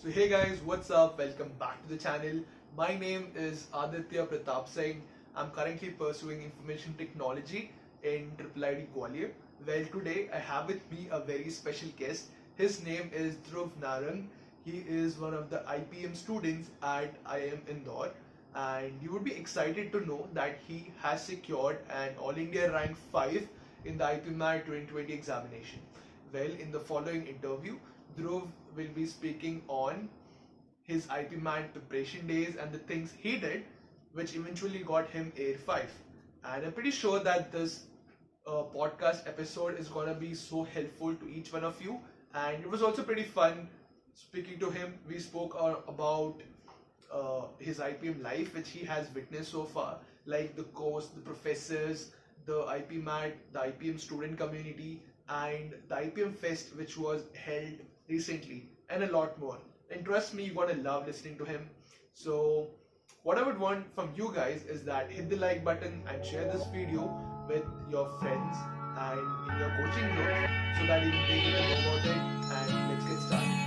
So hey guys, what's up? Welcome back to the channel. My name is Aditya Pratap Singh. I'm currently pursuing information technology in IIIT Gwalior. Well, today I have with me a very special guest. His name is Dhruv Narang. He is one of the IPM students at IIM Indore, and you would be excited to know that he has secured an All India rank 5 in the Ipmat 2020 examination. Well, in the following interview, Dhruv will be speaking on his IPMAT preparation days and the things he did, which eventually got him AIR-5. And I'm pretty sure that this podcast episode is gonna be so helpful to each one of you. And it was also pretty fun speaking to him. We spoke about his IPM life, which he has witnessed so far, like the course, the professors, the IPMAT, the IPM student community, and the IPM Fest, which was held recently, and a lot more. And trust me, you're gonna love listening to him. So, what I would want from you guys is that hit the like button and share this video with your friends and in your coaching group so that you can take it and know about it. And let's get started.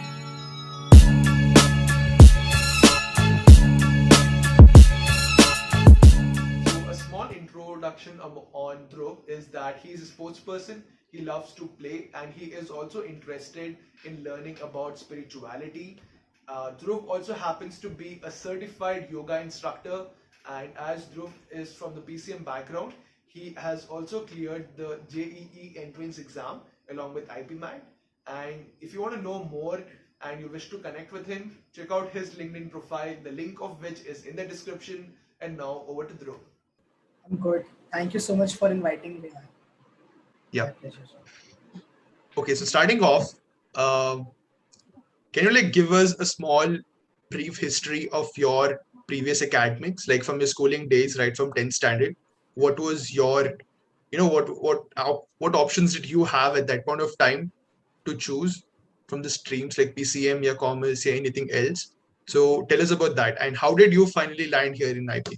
So, a small introduction on Dhruv is that he is a sports person. He loves to play and he is also interested in learning about spirituality. Dhruv also happens to be a certified yoga instructor, and as Dhruv is from the PCM background, he has also cleared the JEE entrance exam along with IPMAT. And if you want to know more and you wish to connect with him, check out his LinkedIn profile, the link of which is in the description. And now over to Dhruv. I'm good. Thank you so much for inviting me. Yeah. My pleasure. Okay, so starting off, can you give us a small brief history of your previous academics, like from your schooling days, right from 10th standard? What was your, what options did you have at that point of time to choose from the streams like PCM, yeah, commerce, yeah, anything else? So tell us about that, and how did you finally land here in IP?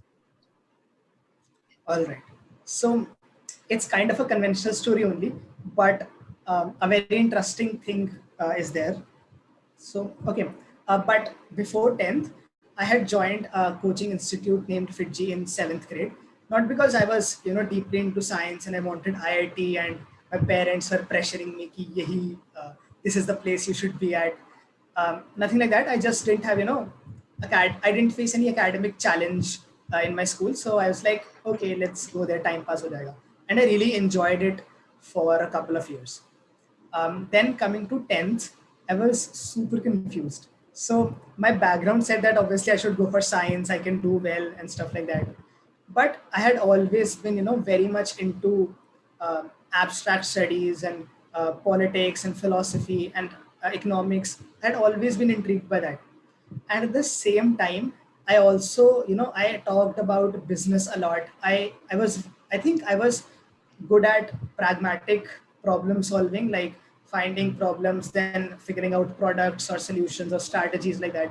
All right. So it's kind of a conventional story only, but a very interesting thing is there. So, okay. But before 10th, I had joined a coaching institute named FITGI in 7th grade. Not because I was, deeply into science and I wanted IIT and my parents were pressuring me ki this is the place you should be at. Nothing like that. I just didn't have, I didn't face any academic challenge in my school. So I was like, okay, let's go there, time pass ho jayega. And I really enjoyed it for a couple of years. Then coming to 10th, I was super confused. So my background said that obviously I should go for science, I can do well and stuff like that. But I had always been, very much into abstract studies and politics and philosophy and economics. I had always been intrigued by that. And at the same time, I also, I talked about business a lot. I think I was good at pragmatic problem solving, like finding problems, then figuring out products or solutions or strategies like that.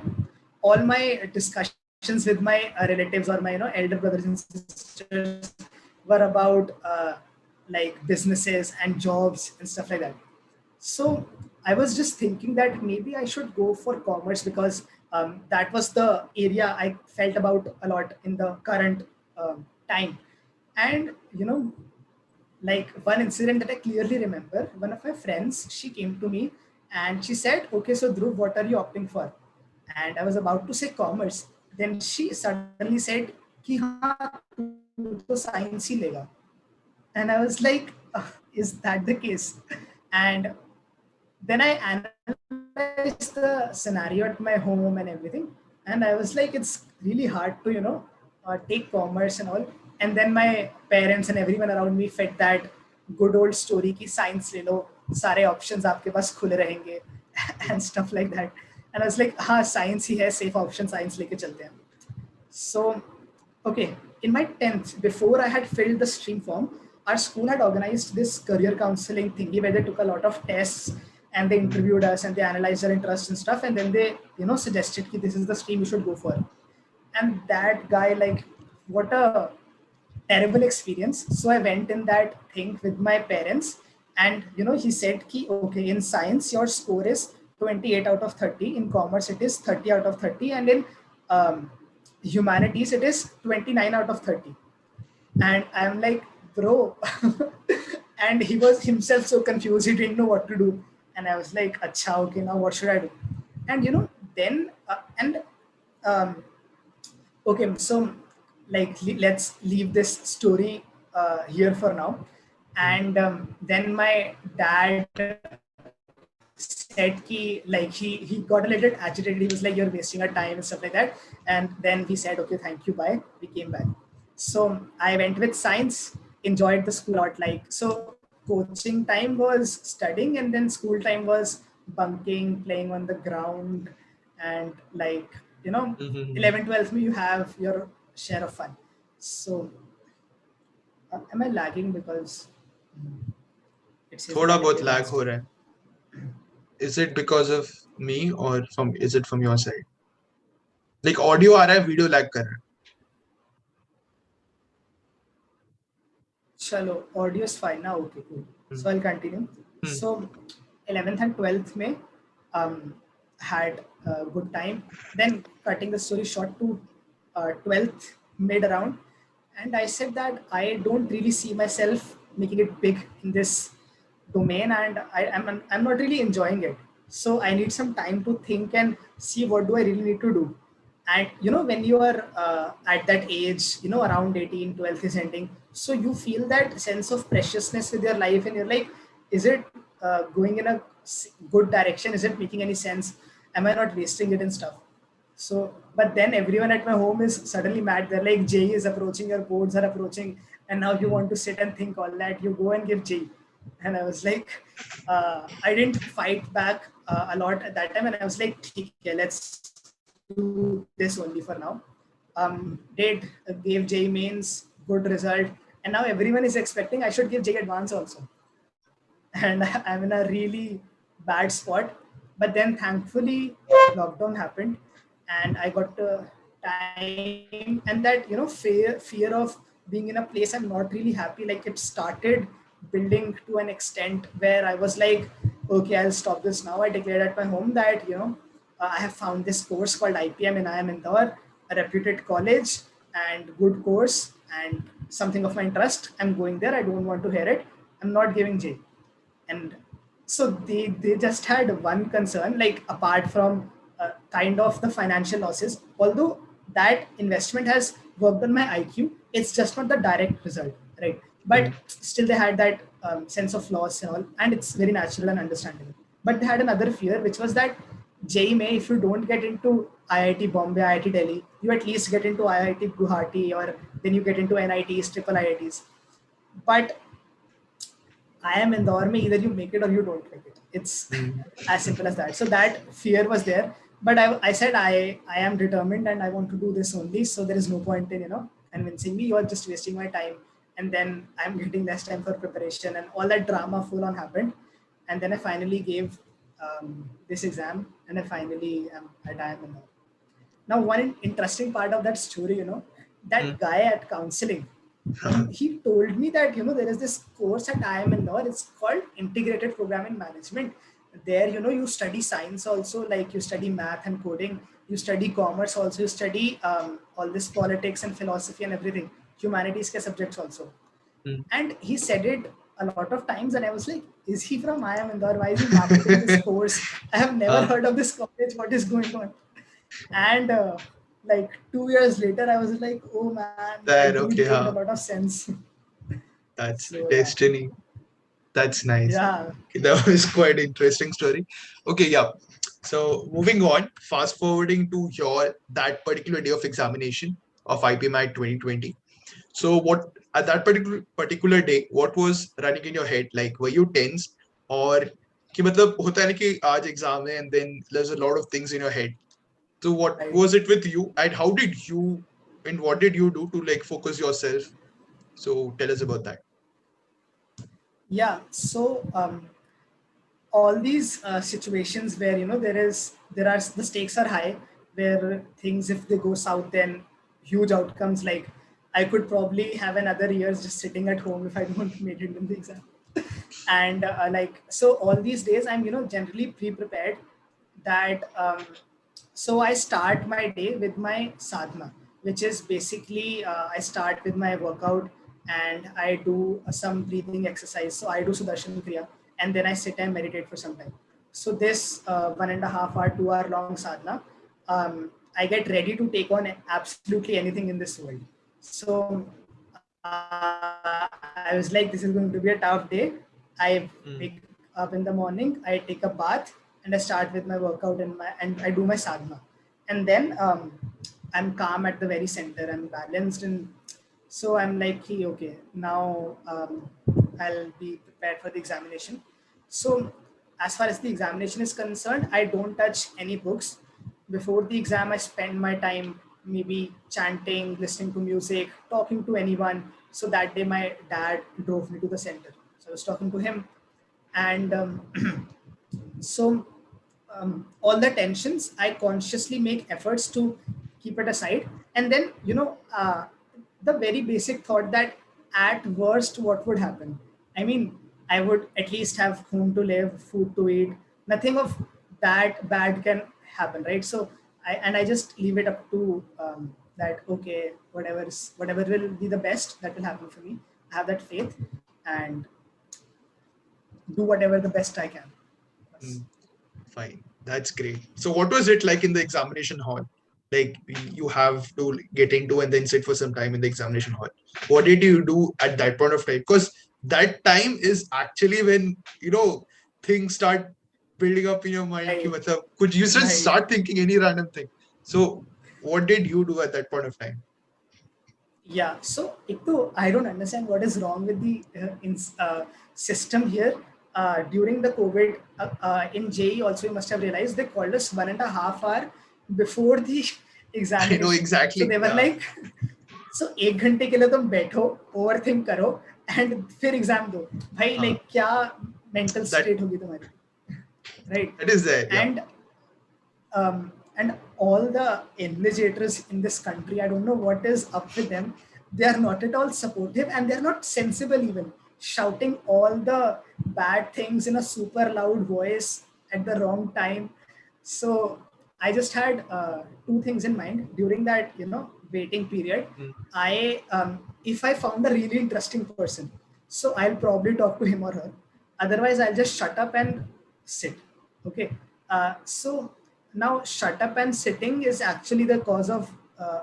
All my discussions with my relatives or my elder brothers and sisters were about like businesses and jobs and stuff like that. So I was just thinking that maybe I should go for commerce because that was the area I felt about a lot in the current time. And like one incident that I clearly remember, one of my friends, she came to me and she said, okay, so Dhruv, what are you opting for? And I was about to say commerce. Then she suddenly said, ki haan, tu to science hi lega. And I was like, is that the case? And then I analyzed the scenario at my home and everything. And I was like, it's really hard to, take commerce and all. And then my parents and everyone around me fed that good old story ki science le lo, sare options aapke paas khule rahenge and stuff like that. And I was like, हाँ science ही है, safe option science लेके चलते हैं. So, okay, in my 10th, before I had filled the stream form, our school had organized this career counseling thingy where they took a lot of tests and they interviewed us and they analyzed our interests and stuff. And then they, suggested that this is the stream you should go for. And that guy, like, what a terrible experience. So I went in that thing with my parents and, he said, ki, okay, in science, your score is 28 out of 30. In commerce, it is 30 out of 30. And in um, humanities, it is 29 out of 30. And I'm like, bro. And he was himself so confused. He didn't know what to do. And I was like, acha, okay, now what should I do? And then, um, okay, so like let's leave this story here for now. And then my dad said he got a little agitated. He was like, "You're wasting our time" and stuff like that. And then he said, "Okay, thank you, bye." We came back. So I went with science, enjoyed the school a lot. Like, so coaching time was studying, and then school time was bunking, playing on the ground, and like 11, 12, you have your share of fun. So am I lagging because it says थोड़ा बहुत relatively lag हो stable? रहा है. Is it because of me or is it from your side? Like audio आ रहा है, video lag कर रहा है. Chalo, audio is fine now. Okay, cool. So I'll continue. So 11th and 12th May had a good time. Then cutting the story short to 12th mid around, and I said that I don't really see myself making it big in this domain, and I'm not really enjoying it. So I need some time to think and see what do I really need to do. And when you are at that age, around 18, 12th is ending, so you feel that sense of preciousness with your life, and you're like, is it going in a good direction? Is it making any sense? Am I not wasting it and stuff? So, but then everyone at my home is suddenly mad. They're like, JE is approaching, your boards are approaching, and now you want to sit and think all that. You go and give JE. And I was like, I didn't fight back a lot at that time. And I was like, okay, let's do this only for now. Gave JE mains, good result. And now everyone is expecting I should give JE advance also. And I'm in a really bad spot. But then thankfully, lockdown happened, and I got time. And that fear of being in a place I'm not really happy. Like, it started building to an extent where I was like, okay, I'll stop this now. I declared at my home that I have found this course called IPM in IIM Indore, a reputed college and good course and something of my interest. I'm going there. I don't want to hear it. I'm not giving J. And so they just had one concern, like, apart from kind of the financial losses, although that investment has worked on my IQ, it's just not the direct result, right? But still they had that sense of loss and all, and it's very natural and understandable. But they had another fear, which was that JEE May, if you don't get into IIT Bombay, IIT Delhi, you at least get into IIT Guwahati, or then you get into NITs, triple IITs. But IIM Indore mein, either you make it or you don't make it. It's as simple as that. So that fear was there. But I said I am determined and I want to do this only. So there is no point in convincing me. You are just wasting my time. And then I'm getting less time for preparation, and all that drama full on happened. And then I finally gave this exam, and I finally am at IIM Indore. Now, one interesting part of that story, that guy at counseling, he told me that there is this course at IIM Indore. It's called Integrated Programming Management. There, you study science also, like you study math and coding. You study commerce also. You study all this politics and philosophy and everything. Humanities ke subjects also. And he said it a lot of times, and I was like, is he from IIM Indore? Why is he marketing this course? I have never heard of this college. What is going on? And like 2 years later, I was like, oh man, that That dude okay, made a lot of sense. that's So yeah. destiny. That's nice. Yeah. Okay, that was quite an interesting story. Okay, yeah. So moving on, fast forwarding to that particular day of examination of IPMAT 2020. So what at that particular day, what was running in your head? Like, were you tense, or कि मतलब होता है ना कि आज exam है and then there's a lot of things in your head. So what Right. was it with you, and how did you, and what did you do to like focus yourself? So tell us about that. Yeah. So all these situations where there are the stakes are high, where things, if they go south, then huge outcomes. Like, I could probably have another years just sitting at home if I don't make it in the exam. And like, so all these days I'm generally pre-prepared. that so I start my day with my sadhana, which is basically I start with my workout and I do some breathing exercise. So I do Sudarshan Kriya and then I sit and meditate for some time. So this 1.5 hour, 2 hour long sadhana, I get ready to take on absolutely anything in this world. So I was like, this is going to be a tough day. I wake up in the morning, I take a bath, and I start with my workout and I do my sadhana, and then I'm calm at the very center. I'm balanced, and so I'm like, hey, okay, now I'll be prepared for the examination. So as far as the examination is concerned, I don't touch any books. Before the exam, I spend my time maybe chanting, listening to music, talking to anyone. So that day, my dad drove me to the center. So I was talking to him, and so all the tensions, I consciously make efforts to keep it aside. And then, the very basic thought that at worst, what would happen? I mean, I would at least have home to live, food to eat. Nothing of that bad can happen, right? So I just leave it up to that. Okay, whatever will be the best that will happen for me. I have that faith and do whatever the best I can. Bas. Fine. That's great. So what was it like in the examination hall? Like you have to get into and then sit for some time in the examination hall. What did you do at that point of time? Because that time is actually when, things start building up in your mind. Right, Could you just right. start thinking any random thing? So what did you do at that point of time? Yeah, so I don't understand what is wrong with the system here. During the COVID, in JE also you must have realized they called us 1.5 hour before the I know examination. So exactly. they were Yeah. like, so 1 घंटे के लिए तुम बैठो, overthink करो, and फिर exam दो. भाई like क्या mental state होगी तुम्हारी, right? That is there. Yeah. And all the invigilators in this country, I don't know what is up with them. They are not at all supportive and they're not sensible even, shouting all the bad things in a super loud voice at the wrong time. So I just had two things in mind during that waiting period. I if I found a really interesting person, so I'll probably talk to him or her. Otherwise, I'll just shut up and sit. Okay. So now shut up and sitting is actually the cause of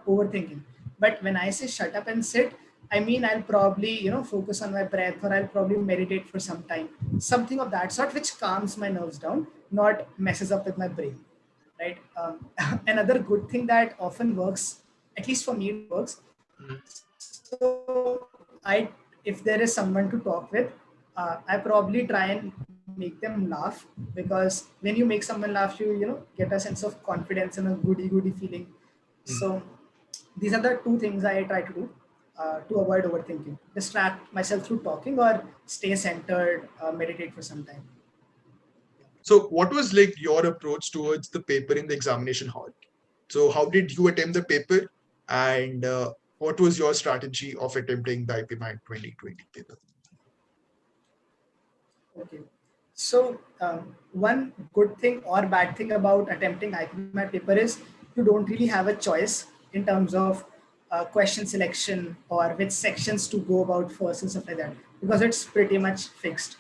overthinking. But when I say shut up and sit, I mean I'll probably focus on my breath, or I'll probably meditate for some time, something of that sort, which calms my nerves down, not messes up with my brain, right? Another good thing that often works, at least for me it works. So I if there is someone to talk with, I probably try and make them laugh, because when you make someone laugh, you get a sense of confidence and a goody feeling. So these are the two things I try to do to avoid overthinking: distract myself through talking, or stay centered, meditate for some time. So what was like your approach towards the paper in the examination hall? So how did you attempt the paper, and what was your strategy of attempting the Ipmat 2020 paper? Okay. So one good thing or bad thing about attempting IPMAT paper is you don't really have a choice in terms of question selection or which sections to go about first and stuff like that, because it's pretty much fixed.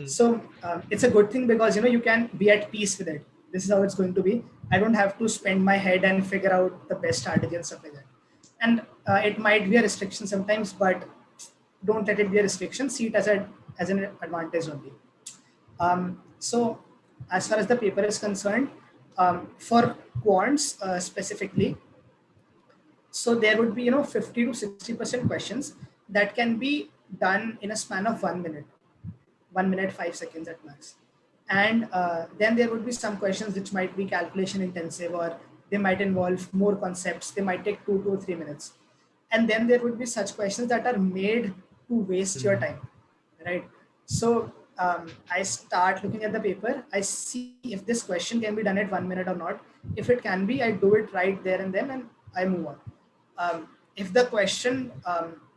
So it's a good thing because you can be at peace with it. This is how it's going to be. I don't have to spend my head and figure out the best strategy and stuff like that. And it might be a restriction sometimes, but don't let it be a restriction. See it as an advantage only. So as far as the paper is concerned, for quants specifically, so there would be 50 to 60% questions that can be done in a span of 1 minute, 1 minute 5 seconds at max. And then there would be some questions which might be calculation intensive, or they might involve more concepts. They might take 2 to 3 minutes. And then there would be such questions that are made to waste your time, right? So I start looking at the paper. I see if this question can be done at 1 minute or not. If it can be, I do it right there and then, and I move on. If the question,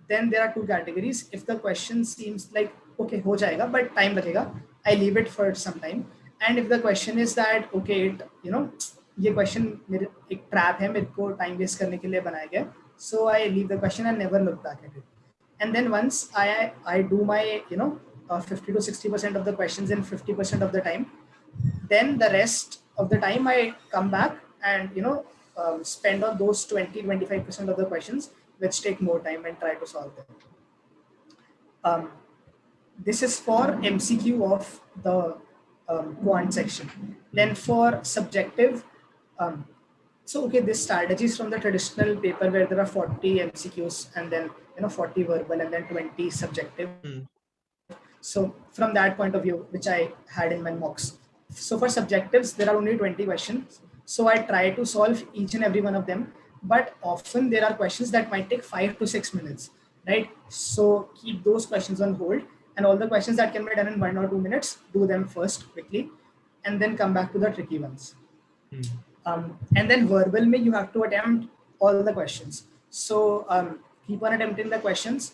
then there are two categories. If the question seems like, okay, ho jayega, but time lagega, I leave it for some time. And if the question is that okay, ये question मेरे एक trap है, मेरे को time waste करने के लिए बनाया गया, so I leave the question and never look back at it. And then once I do my 50 to 60% of the questions in 50% of the time, then the rest of the time I come back and spend on those 20-25% of the questions which take more time and try to solve them. This is for MCQ of the quant section. Then for subjective, so okay, this strategy is from the traditional paper where there are 40 MCQs and then 40 verbal and then 20 subjective. So from that point of view, which I had in my mocks. So for subjectives, there are only 20 questions. So I try to solve each and every one of them, but often there are questions that might take 5 to 6 minutes, right? So keep those questions on hold, and all the questions that can be done in 1 or 2 minutes, do them first quickly, and then come back to the tricky ones. And then verbal mein you have to attempt all the questions. So keep on attempting the questions.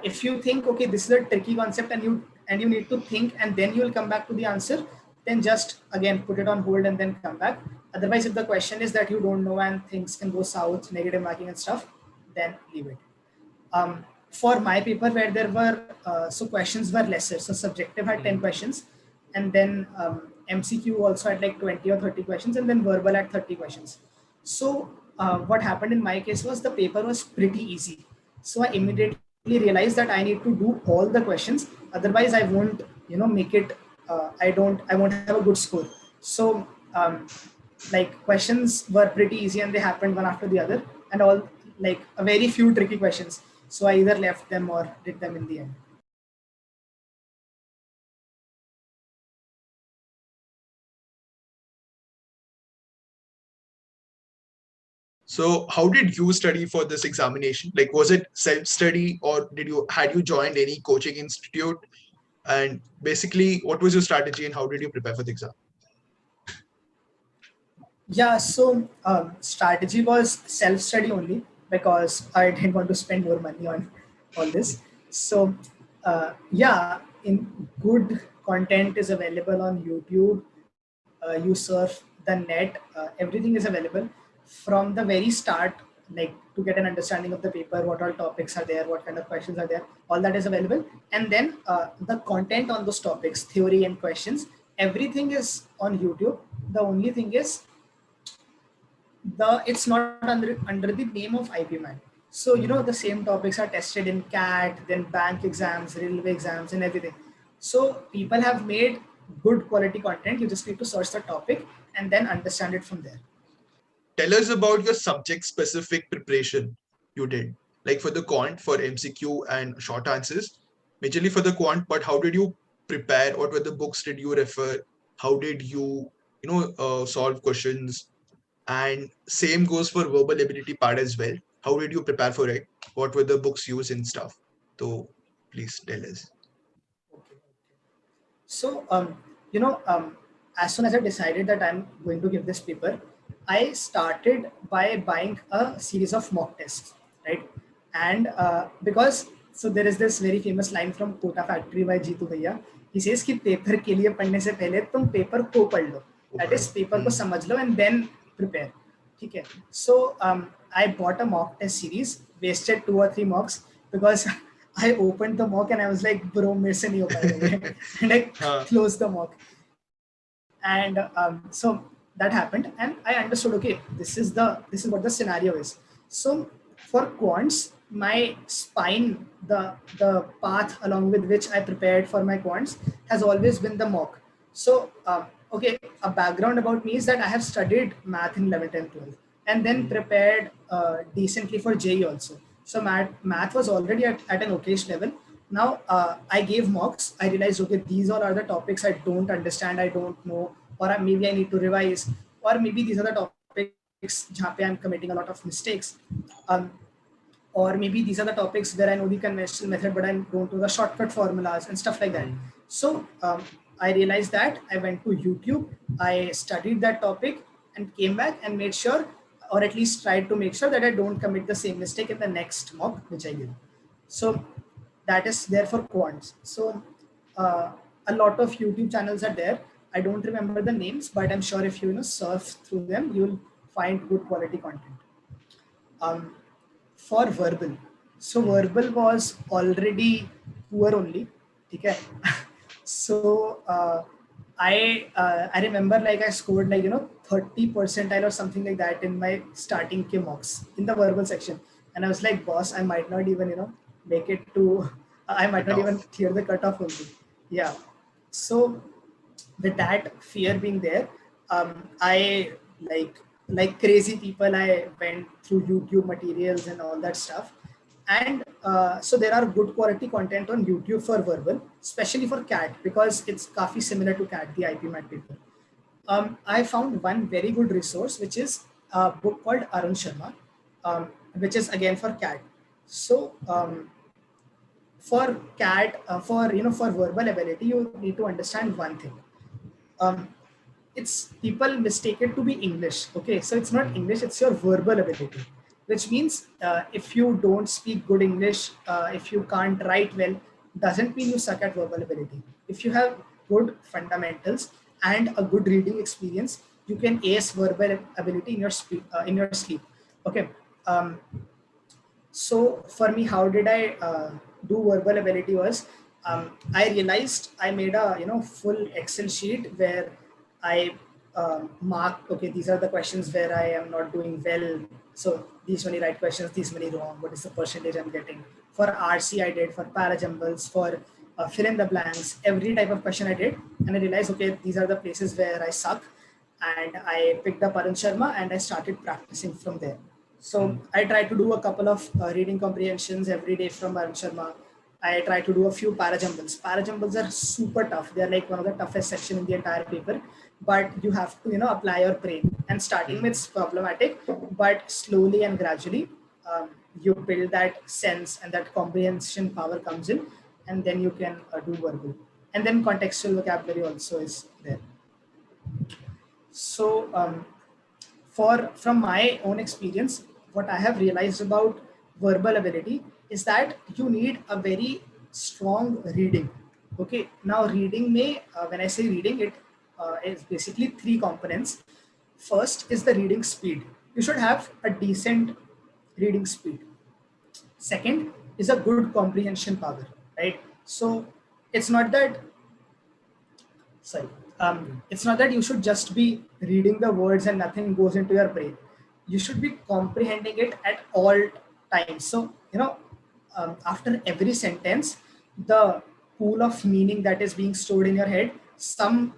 If you think okay, this is a tricky concept and you need to think and then you will come back to the answer, then just again put it on hold and then come back. Otherwise, if the question is that you don't know and things can go south, negative marking and stuff, then leave it. For my paper where there were so questions were lesser, so subjective had 10 questions, and then MCQ also had like 20 or 30 questions, and then verbal had 30 questions. So what happened in my case was the paper was pretty easy, so I immediately realized that I need to do all the questions, otherwise I won't make it, I won't have a good score. So like questions were pretty easy and they happened one after the other, and all like a very few tricky questions, so I either left them or did them in the end. So how did you study for this examination? Like, was it self-study or had you joined any coaching institute? And basically, what was your strategy and how did you prepare for the exam? Yeah, so strategy was self-study only because I didn't want to spend more money on all this. So yeah, in good content is available on YouTube. You surf the net, everything is available from the very start, like to get an understanding of the paper, what all topics are there, what kind of questions are there, all that is available. And then the content on those topics, theory and questions, everything is on YouTube. The only thing is it's not under the name of Ipmat. So the same topics are tested in CAT, then bank exams, railway exams, and everything. So people have made good quality content. You just need to search the topic and then understand it from there. Tell us about your subject specific preparation you did, like for the quant, for MCQ and short answers, majorly for the quant. But how did you prepare? What were the books did you refer? How did you solve questions? And same goes for verbal ability part as well. How did you prepare for it? What were the books used and stuff? So please tell us. Okay. So, as soon as I decided that I'm going to give this paper, I started by buying a series of mock tests, right? And because, so there is this very famous line from Kota Factory by Jeetu Bhaiya. He says कि paper के लिए पढ़ने से पहले तुम paper को पढ़ लो, that is paper को समझ लो and then prepare. ठीक है. So I bought a mock test series, wasted 2 or 3 mocks because I opened the mock and I was like, bro, मेरे से नहीं हो पाएगा, and I closed the mock. And so that happened, and I understood. Okay, this is what the scenario is. So for quants, my spine, the path along with which I prepared for my quants has always been the mock. So okay, a background about me is that I have studied math in 11th and 12th, and then prepared decently for JEE also. So math was already at an okayish level. Now I gave mocks. I realized, okay, these all are the topics I don't understand, I don't know, or maybe I need to revise, or maybe these are the topics where I'm committing a lot of mistakes. Or maybe these are the topics where I know the conventional method, but I don't know the shortcut formulas and stuff like that. So I realized that. I went to YouTube, I studied that topic and came back and made sure, or at least tried to make sure that I don't commit the same mistake in the next mock which I give. So that is there for quants. So a lot of YouTube channels are there. I don't remember the names, but I'm sure if you surf through them, you'll find good quality content. Um, for verbal, so verbal was already poor only. Okay. So I remember like I scored like 30 percentile or something like that in my starting K mocks in the verbal section, and I was like, boss, I might not even make it to, I might Cut not even off. clear the cutoff only. Yeah. So with that fear being there, I like crazy people, I went through YouTube materials and all that stuff. And so there are good quality content on YouTube for verbal, especially for cat, because it's काफी similar to cat, the IPMAT paper. I found one very good resource, which is a book called Arun Sharma, which is again for cat. So for cat, for verbal ability, you need to understand one thing. um, it's people mistake it to be English. Okay, so it's not English; it's your verbal ability, which means if you don't speak good English, if you can't write well, doesn't mean you suck at verbal ability. If you have good fundamentals and a good reading experience, you can ace verbal ability in your in your sleep. Okay. Um, so for me, how did I do verbal ability was, I realized I made a full Excel sheet where I marked, okay, these are the questions where I am not doing well. So these many right questions, these many wrong. What is the percentage I'm getting? For RC, I did. For parajumbles, for fill in the blanks, every type of question I did, and I realized, okay, these are the places where I suck, and I picked up Arun Sharma and I started practicing from there. So I try to do a couple of reading comprehensions every day from Arun Sharma. I try to do a few parajumbles. Parajumbles are super tough. They are like one of the toughest section in the entire paper. But you have to, apply your brain. And starting with it's problematic, but slowly and gradually, you build that sense and that comprehension power comes in, and then you can do verbal. And then contextual vocabulary also is there. So for from my own experience, what I have realized about verbal ability is that you need a very strong reading. Okay, now reading may, when I say reading, it is basically three components. First is the reading speed. You should have a decent reading speed. Second is a good comprehension power, right? So it's not that sorry it's not that you should just be reading the words and nothing goes into your brain. You should be comprehending it at all times. So after every sentence, the pool of meaning that is being stored in your head, some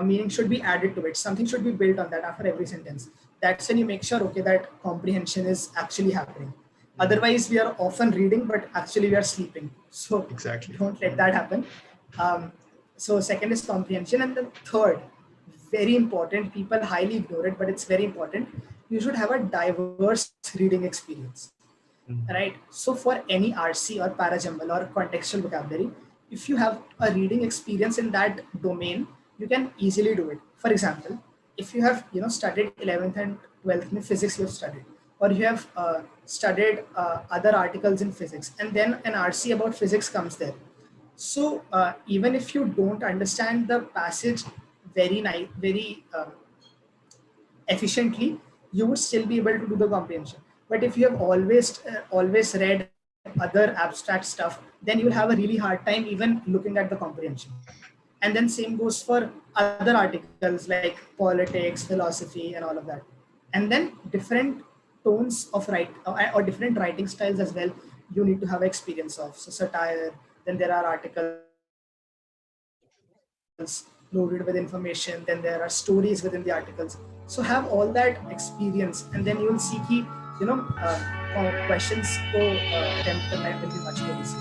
meaning should be added to it, something should be built on that after every sentence. That's when you make sure, okay, that comprehension is actually happening. Otherwise we are often reading but actually we are sleeping, so Exactly. don't let that happen. um, so second is comprehension, and then third, very important, people highly ignore it but it's very important, you should have a diverse reading experience, right? So for any RC or parajumble or contextual vocabulary, if you have a reading experience in that domain, you can easily do it. For example, if you have studied 11th and 12th in physics, you have studied, or you have studied other articles in physics, and then an RC about physics comes there. So even if you don't understand the passage very nice, very efficiently, you would still be able to do the comprehension. But if you have always read other abstract stuff, then you'll have a really hard time even looking at the comprehension. And then same goes for other articles like politics, philosophy, and all of that. And then different tones of or different writing styles as well, you need to have experience of. So satire, then there are articles loaded with information, then there are stories within the articles. So have all that experience, and then you will see ki, questions ko attempt karna will be much more easy.